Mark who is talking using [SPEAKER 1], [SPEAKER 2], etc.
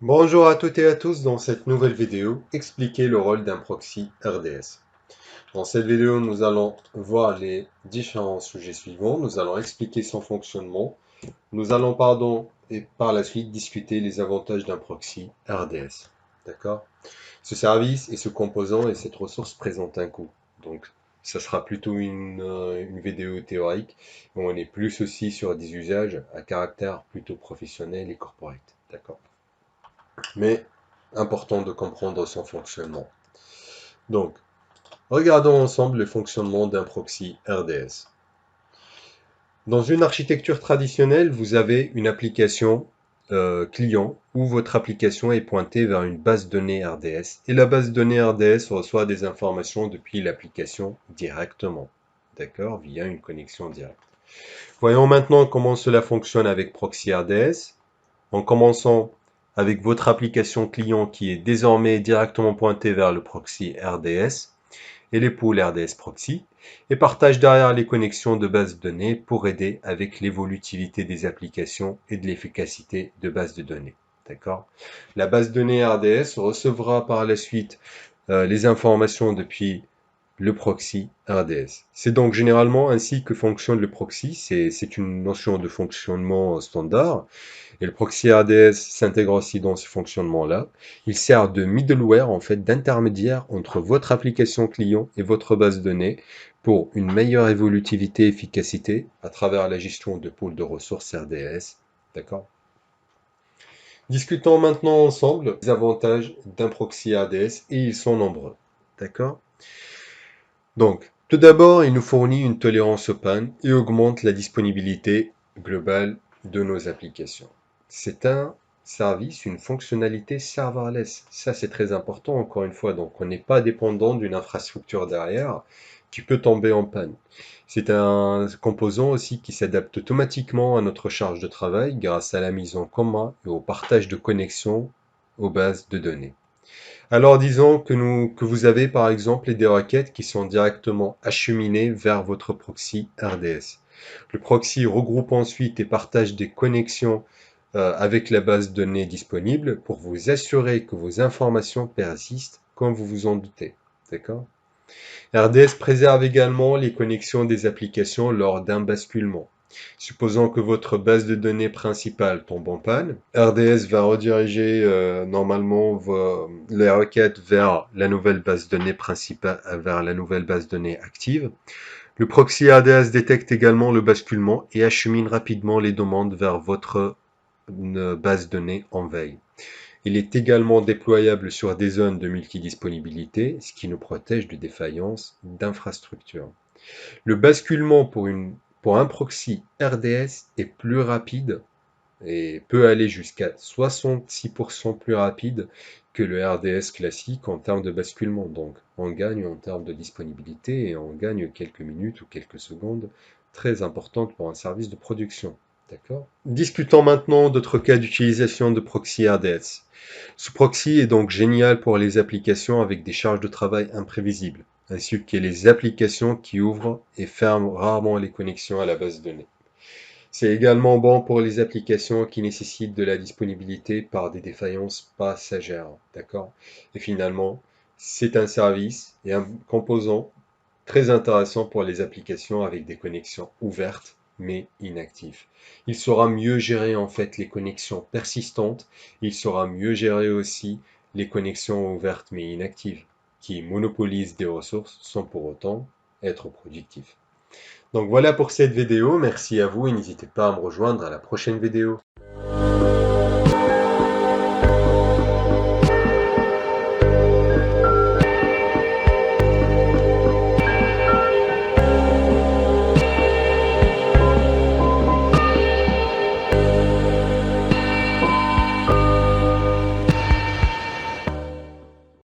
[SPEAKER 1] Bonjour à toutes et à tous, dans cette nouvelle vidéo, expliquer le rôle d'un proxy RDS. Dans cette vidéo, nous allons voir les différents sujets suivants. Nous allons expliquer son fonctionnement. Nous allons, et par la suite, discuter les avantages d'un proxy RDS. D'accord? Ce service et ce composant et cette ressource présentent un coût. Donc, ça sera plutôt une vidéo théorique. On est plus aussi sur des usages à caractère plutôt professionnel et corporate. D'accord? Mais important de comprendre son fonctionnement. Donc, regardons ensemble le fonctionnement d'un proxy RDS. Dans une architecture traditionnelle, vous avez une application client où votre application est pointée vers une base de données RDS et la base de données RDS reçoit des informations depuis l'application directement, d'accord, via une connexion directe. Voyons maintenant comment cela fonctionne avec proxy RDS. En commençant avec votre application client qui est désormais directement pointée vers le proxy RDS et les pools RDS proxy et partage derrière les connexions de base de données pour aider avec l'évolutivité des applications et de l'efficacité de base de données. D'accord? La base de données RDS recevra par la suite les informations depuis le proxy RDS. C'est donc généralement ainsi que fonctionne le proxy. C'est une notion de fonctionnement standard. Et le proxy RDS s'intègre aussi dans ce fonctionnement-là. Il sert de middleware, en fait, d'intermédiaire entre votre application client et votre base de données pour une meilleure évolutivité et efficacité à travers la gestion de pools de ressources RDS. D'accord? Discutons maintenant ensemble des avantages d'un proxy RDS et ils sont nombreux. D'accord? Donc, tout d'abord, il nous fournit une tolérance aux pannes et augmente la disponibilité globale de nos applications. C'est un service, une fonctionnalité serverless. Ça, c'est très important, encore une fois. Donc, on n'est pas dépendant d'une infrastructure derrière qui peut tomber en panne. C'est un composant aussi qui s'adapte automatiquement à notre charge de travail grâce à la mise en commun et au partage de connexions aux bases de données. Alors disons que vous avez par exemple des requêtes qui sont directement acheminées vers votre proxy RDS. Le proxy regroupe ensuite et partage des connexions avec la base de données disponible pour vous assurer que vos informations persistent comme vous vous en doutez. D'accord? RDS préserve également les connexions des applications lors d'un basculement. Supposons que votre base de données principale tombe en panne, RDS va rediriger normalement les requêtes vers la nouvelle base de données principale, vers la nouvelle base de données active. Le proxy RDS détecte également le basculement et achemine rapidement les demandes vers votre base de données en veille. Il est également déployable sur des zones de multidisponibilité, ce qui nous protège de défaillances d'infrastructure. Le basculement pour un proxy RDS est plus rapide et peut aller jusqu'à 66% plus rapide que le RDS classique en termes de basculement. Donc on gagne en termes de disponibilité et on gagne quelques minutes ou quelques secondes très importantes pour un service de production. D'accord? Discutons maintenant d'autres cas d'utilisation de proxy RDS. Ce proxy est donc génial pour les applications avec des charges de travail imprévisibles, ainsi que les applications qui ouvrent et ferment rarement les connexions à la base de données. C'est également bon pour les applications qui nécessitent de la disponibilité par des défaillances passagères. D'accord? Et finalement, c'est un service et un composant très intéressant pour les applications avec des connexions ouvertes mais inactives. Il saura mieux gérer en fait les connexions persistantes. Il saura mieux gérer aussi les connexions ouvertes mais inactives qui monopolisent des ressources sans pour autant être productifs. Donc voilà pour cette vidéo, merci à vous et n'hésitez pas à me rejoindre à la prochaine vidéo.